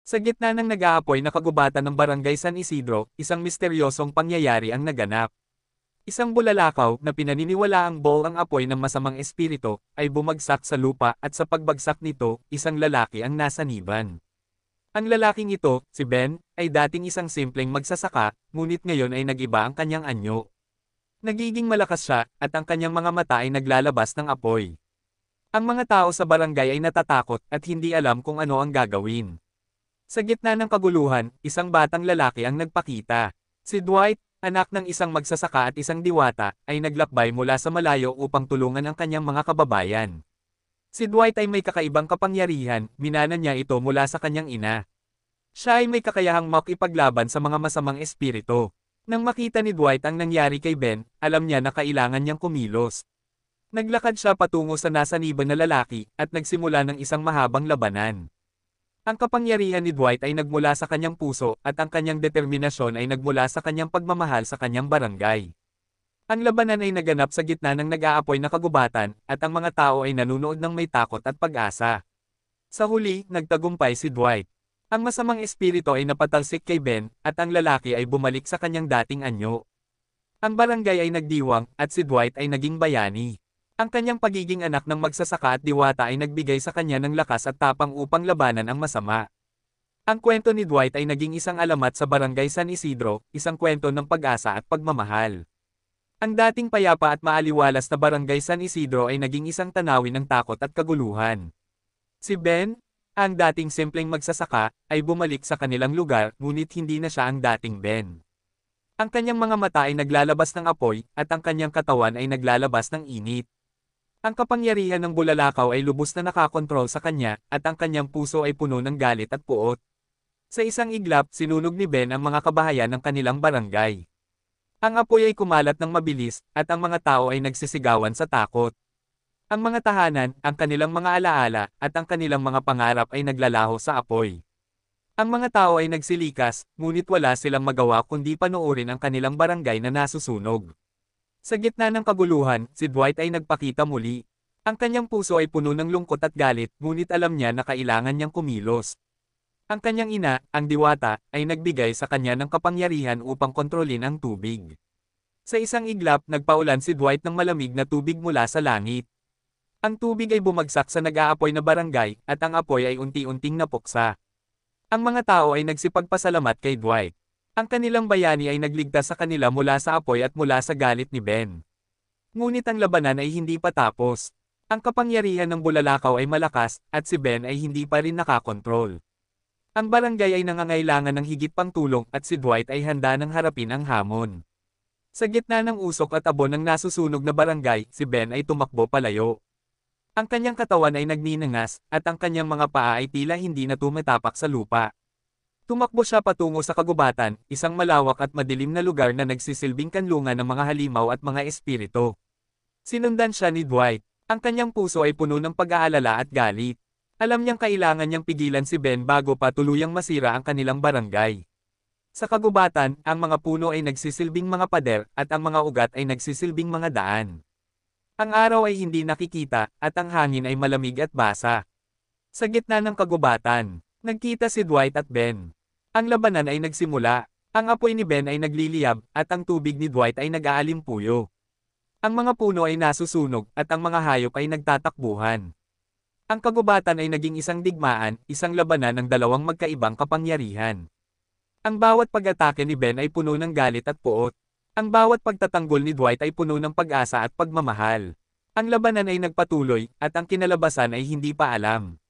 Sa gitna ng nag-aapoy na kagubatan ng Barangay San Isidro, isang misteryosong pangyayari ang naganap. Isang bulalakaw na pinaniniwalaang ball ang apoy ng masamang espiritu ay bumagsak sa lupa at sa pagbagsak nito, isang lalaki ang nasaniban. Ang lalaking ito, si Ben, ay dating isang simpleng magsasaka, ngunit ngayon ay nag-iba ang kanyang anyo. Nagiging malakas siya, at ang kanyang mga mata ay naglalabas ng apoy. Ang mga tao sa barangay ay natatakot at hindi alam kung ano ang gagawin. Sa gitna ng kaguluhan, isang batang lalaki ang nagpakita. Si Dwight, anak ng isang magsasaka at isang diwata, ay naglakbay mula sa malayo upang tulungan ang kanyang mga kababayan. Si Dwight ay may kakaibang kapangyarihan, minana niya ito mula sa kanyang ina. Siya ay may kakayahang makipaglaban sa mga masamang espiritu. Nang makita ni Dwight ang nangyari kay Ben, alam niya na kailangan niyang kumilos. Naglakad siya patungo sa nasaniban na lalaki, at nagsimula ng isang mahabang labanan. Ang kapangyarihan ni Dwight ay nagmula sa kanyang puso at ang kanyang determinasyon ay nagmula sa kanyang pagmamahal sa kanyang barangay. Ang labanan ay naganap sa gitna ng nag-aapoy na kagubatan at ang mga tao ay nanunood ng may takot at pag-asa. Sa huli, nagtagumpay si Dwight. Ang masamang espiritu ay napatalsik kay Ben at ang lalaki ay bumalik sa kanyang dating anyo. Ang barangay ay nagdiwang at si Dwight ay naging bayani. Ang kanyang pagiging anak ng magsasaka at diwata ay nagbigay sa kanya ng lakas at tapang upang labanan ang masama. Ang kwento ni Dwight ay naging isang alamat sa Barangay San Isidro, isang kwento ng pag-asa at pagmamahal. Ang dating payapa at maaliwalas na Barangay San Isidro ay naging isang tanawin ng takot at kaguluhan. Si Ben, ang dating simpleng magsasaka, ay bumalik sa kanilang lugar ngunit hindi na siya ang dating Ben. Ang kanyang mga mata ay naglalabas ng apoy at ang kanyang katawan ay naglalabas ng init. Ang kapangyarihan ng bulalakaw ay lubos na nakakontrol sa kanya, at ang kanyang puso ay puno ng galit at puot. Sa isang iglap, sinunog ni Ben ang mga kabahayan ng kanilang barangay. Ang apoy ay kumalat ng mabilis, at ang mga tao ay nagsisigawan sa takot. Ang mga tahanan, ang kanilang mga alaala, at ang kanilang mga pangarap ay naglalaho sa apoy. Ang mga tao ay nagsilikas, ngunit wala silang magawa kundi panoorin ang kanilang barangay na nasusunog. Sa gitna ng kaguluhan, si Dwight ay nagpakita muli. Ang kanyang puso ay puno ng lungkot at galit, ngunit alam niya na kailangan niyang kumilos. Ang kanyang ina, ang diwata, ay nagbigay sa kanya ng kapangyarihan upang kontrolin ang tubig. Sa isang iglap, nagpaulan si Dwight ng malamig na tubig mula sa langit. Ang tubig ay bumagsak sa nag-aapoy na barangay, at ang apoy ay unti-unting napuksa. Ang mga tao ay nagsipagpasalamat kay Dwight. Ang kanilang bayani ay nagligtas sa kanila mula sa apoy at mula sa galit ni Ben. Ngunit ang labanan ay hindi pa tapos. Ang kapangyarihan ng bulalakaw ay malakas, at si Ben ay hindi pa rin nakakontrol. Ang barangay ay nangangailangan ng higit pang tulong at si Dwight ay handa ng harapin ang hamon. Sa gitna ng usok at abo ng nasusunog na barangay, si Ben ay tumakbo palayo. Ang kanyang katawan ay nagninangas, at ang kanyang mga paa ay tila hindi na tumatapak sa lupa. Tumakbo siya patungo sa kagubatan, isang malawak at madilim na lugar na nagsisilbing kanlungan ng mga halimaw at mga espiritu. Sinundan siya ni Dwight. Ang kanyang puso ay puno ng pag-aalala at galit. Alam niyang kailangan niyang pigilan si Ben bago pa tuluyang masira ang kanilang barangay. Sa kagubatan, ang mga puno ay nagsisilbing mga pader, at ang mga ugat ay nagsisilbing mga daan. Ang araw ay hindi nakikita, at ang hangin ay malamig at basa. Sa gitna ng kagubatan, nagkita si Dwight at Ben. Ang labanan ay nagsimula. Ang apoy ni Ben ay nagliliyab, at ang tubig ni Dwight ay nag-aalimpuyo. Ang mga puno ay nasusunog, at ang mga hayop ay nagtatakbuhan. Ang kagubatan ay naging isang digmaan, isang labanan ng dalawang magkaibang kapangyarihan. Ang bawat pag-atake ni Ben ay puno ng galit at puot. Ang bawat pagtatanggol ni Dwight ay puno ng pag-asa at pagmamahal. Ang labanan ay nagpatuloy, at ang kinalabasan ay hindi pa alam.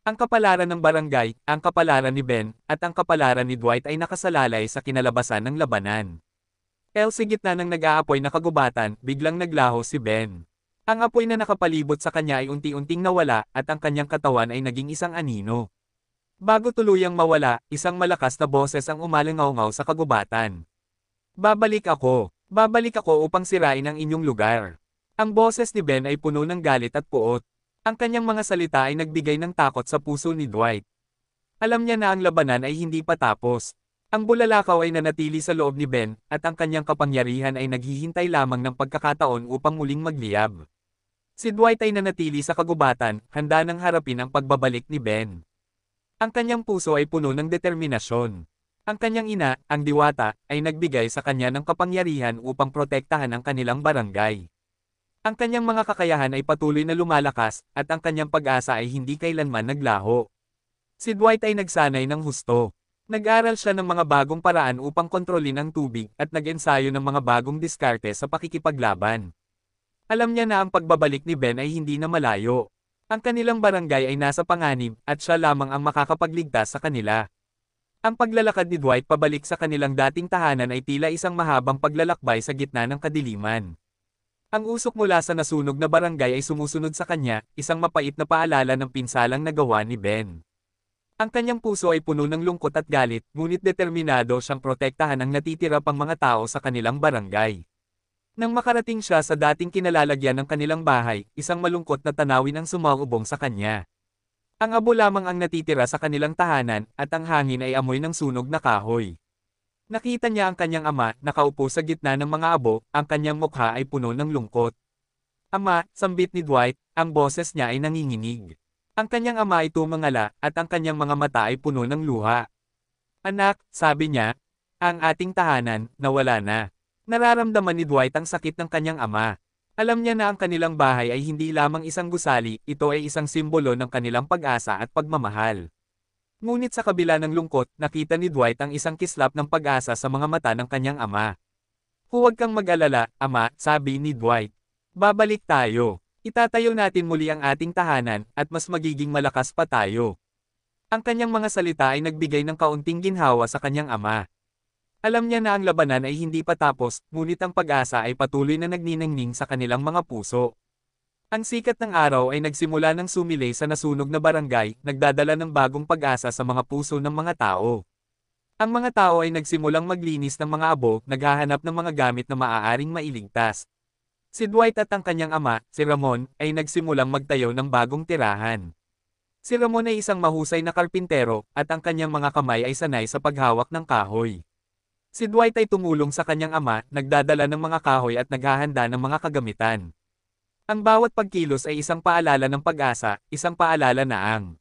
Ang kapalaran ng barangay, ang kapalaran ni Ben, at ang kapalaran ni Dwight ay nakasalalay sa kinalabasan ng labanan. Sa gitna ng nag-aapoy na kagubatan, biglang naglaho si Ben. Ang apoy na nakapalibot sa kanya ay unti-unting nawala, at ang kanyang katawan ay naging isang anino. Bago tuluyang mawala, isang malakas na boses ang umalingaw-ngaw sa kagubatan. Babalik ako. Babalik ako upang sirain ang inyong lugar. Ang boses ni Ben ay puno ng galit at puot. Ang kanyang mga salita ay nagbigay ng takot sa puso ni Dwight. Alam niya na ang labanan ay hindi pa tapos. Ang bulalakaw ay nanatili sa loob ni Ben, at ang kanyang kapangyarihan ay naghihintay lamang ng pagkakataon upang muling magliyab. Si Dwight ay nanatili sa kagubatan, handa nang harapin ang pagbabalik ni Ben. Ang kanyang puso ay puno ng determinasyon. Ang kanyang ina, ang diwata, ay nagbigay sa kanya ng kapangyarihan upang protektahan ang kanilang barangay. Ang kanyang mga kakayahan ay patuloy na lumalakas, at ang kanyang pag-asa ay hindi kailanman naglaho. Si Dwight ay nagsanay ng husto. Nag-aral siya ng mga bagong paraan upang kontrolin ang tubig at nag-ensayo ng mga bagong diskarte sa pakikipaglaban. Alam niya na ang pagbabalik ni Ben ay hindi na malayo. Ang kanilang barangay ay nasa panganib at siya lamang ang makakapagligtas sa kanila. Ang paglalakad ni Dwight pabalik sa kanilang dating tahanan ay tila isang mahabang paglalakbay sa gitna ng kadiliman. Ang usok mula sa nasunog na barangay ay sumusunod sa kanya, isang mapait na paalala ng pinsalang nagawa ni Ben. Ang kanyang puso ay puno ng lungkot at galit, ngunit determinado siyang protektahan ang natitira pang mga tao sa kanilang barangay. Nang makarating siya sa dating kinalalagyan ng kanilang bahay, isang malungkot na tanawin ang sumalubong sa kanya. Ang abo lamang ang natitira sa kanilang tahanan, at ang hangin ay amoy ng sunog na kahoy. Nakita niya ang kanyang ama, nakaupo sa gitna ng mga abo, ang kanyang mukha ay puno ng lungkot. Ama, sambit ni Dwight, ang boses niya ay nanginginig. Ang kanyang ama ay tumangala, at ang kanyang mga mata ay puno ng luha. Anak, sabi niya, ang ating tahanan, nawala na. Nararamdaman ni Dwight ang sakit ng kanyang ama. Alam niya na ang kanilang bahay ay hindi lamang isang gusali, ito ay isang simbolo ng kanilang pag-asa at pagmamahal. Ngunit sa kabila ng lungkot, nakita ni Dwight ang isang kislap ng pag-asa sa mga mata ng kanyang ama. Huwag kang mag-alala, ama, sabi ni Dwight. Babalik tayo. Itatayo natin muli ang ating tahanan, at mas magiging malakas pa tayo. Ang kanyang mga salita ay nagbigay ng kaunting ginhawa sa kanyang ama. Alam niya na ang labanan ay hindi pa tapos, ngunit ang pag-asa ay patuloy na nagniningning sa kanilang mga puso. Ang sikat ng araw ay nagsimula ng sumilay sa nasunog na barangay, nagdadala ng bagong pag-asa sa mga puso ng mga tao. Ang mga tao ay nagsimulang maglinis ng mga abo, naghahanap ng mga gamit na maaaring mailigtas. Si Dwight at ang kanyang ama, si Ramon, ay nagsimulang magtayo ng bagong tirahan. Si Ramon ay isang mahusay na karpintero, at ang kanyang mga kamay ay sanay sa paghawak ng kahoy. Si Dwight ay tumulong sa kanyang ama, nagdadala ng mga kahoy at naghahanda ng mga kagamitan. Ang bawat pagkilos ay isang paalala ng pag-asa, isang paalala na ang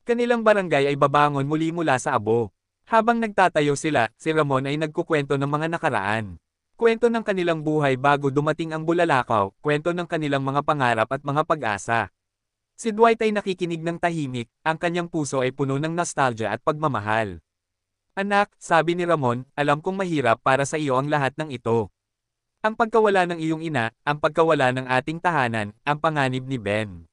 kanilang barangay ay babangon muli mula sa abo. Habang nagtatayo sila, si Ramon ay nagkukwento ng mga nakaraan. Kwento ng kanilang buhay bago dumating ang bulalakaw, kwento ng kanilang mga pangarap at mga pag-asa. Si Dwight ay nakikinig ng tahimik, ang kanyang puso ay puno ng nostalgia at pagmamahal. Anak, sabi ni Ramon, alam kong mahirap para sa iyo ang lahat ng ito. Ang pagkawala ng iyong ina, ang pagkawala ng ating tahanan, ang panganib ni Ben.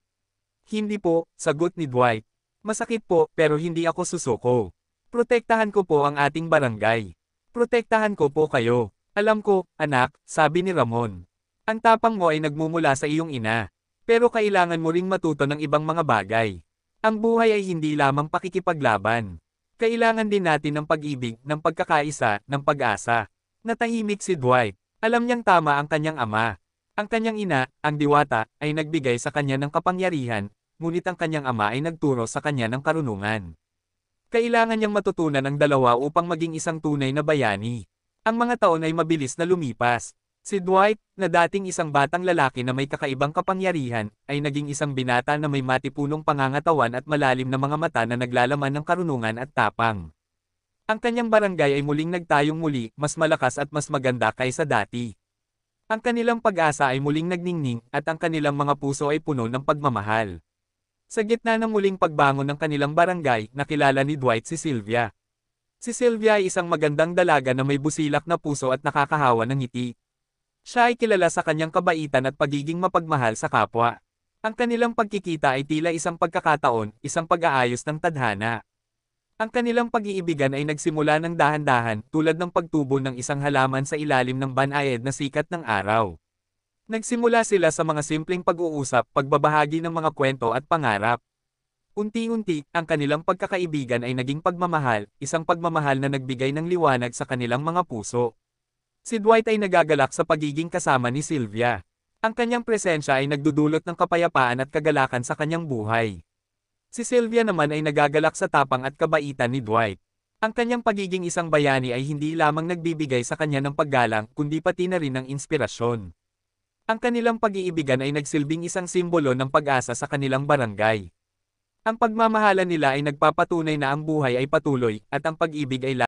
Hindi po, sagot ni Dwight. Masakit po, pero hindi ako susuko. Protektahan ko po ang ating barangay. Protektahan ko po kayo. Alam ko, anak, sabi ni Ramon. Ang tapang mo ay nagmumula sa iyong ina. Pero kailangan mo ring matuto ng ibang mga bagay. Ang buhay ay hindi lamang pakikipaglaban. Kailangan din natin ng pag-ibig, ng pagkakaisa, ng pag-asa. Natahimik si Dwight. Alam niyang tama ang kanyang ama. Ang kanyang ina, ang diwata, ay nagbigay sa kanya ng kapangyarihan, ngunit ang kanyang ama ay nagturo sa kanya ng karunungan. Kailangan niyang matutunan ang dalawa upang maging isang tunay na bayani. Ang mga taon ay mabilis na lumipas. Si Dwight, na dating isang batang lalaki na may kakaibang kapangyarihan, ay naging isang binata na may matipunong pangangatawan at malalim na mga mata na naglalaman ng karunungan at tapang. Ang kanyang barangay ay muling nagtayong muli, mas malakas at mas maganda kaysa dati. Ang kanilang pag-asa ay muling nagningning, at ang kanilang mga puso ay puno ng pagmamahal. Sa gitna ng muling pagbangon ng kanilang barangay, nakilala ni Dwight si Sylvia. Si Sylvia ay isang magandang dalaga na may busilak na puso at nakakahawa ng ngiti. Siya ay kilala sa kanyang kabaitan at pagiging mapagmahal sa kapwa. Ang kanilang pagkikita ay tila isang pagkakataon, isang pag-aayos ng tadhana. Ang kanilang pag-iibigan ay nagsimula ng dahan-dahan, tulad ng pagtubo ng isang halaman sa ilalim ng banayad na sikat ng araw. Nagsimula sila sa mga simpleng pag-uusap, pagbabahagi ng mga kwento at pangarap. Unti-unti, ang kanilang pagkakaibigan ay naging pagmamahal, isang pagmamahal na nagbigay ng liwanag sa kanilang mga puso. Si Dwight ay nagagalak sa pagiging kasama ni Sylvia. Ang kanyang presensya ay nagdudulot ng kapayapaan at kagalakan sa kanyang buhay. Si Sylvia naman ay nagagalak sa tapang at kabaitan ni Dwight. Ang kanyang pagiging isang bayani ay hindi lamang nagbibigay sa kanya ng paggalang, kundi pati na rin ng inspirasyon. Ang kanilang pag-iibigan ay nagsilbing isang simbolo ng pag-asa sa kanilang barangay. Ang pagmamahalan nila ay nagpapatunay na ang buhay ay patuloy, at ang pag-ibig ay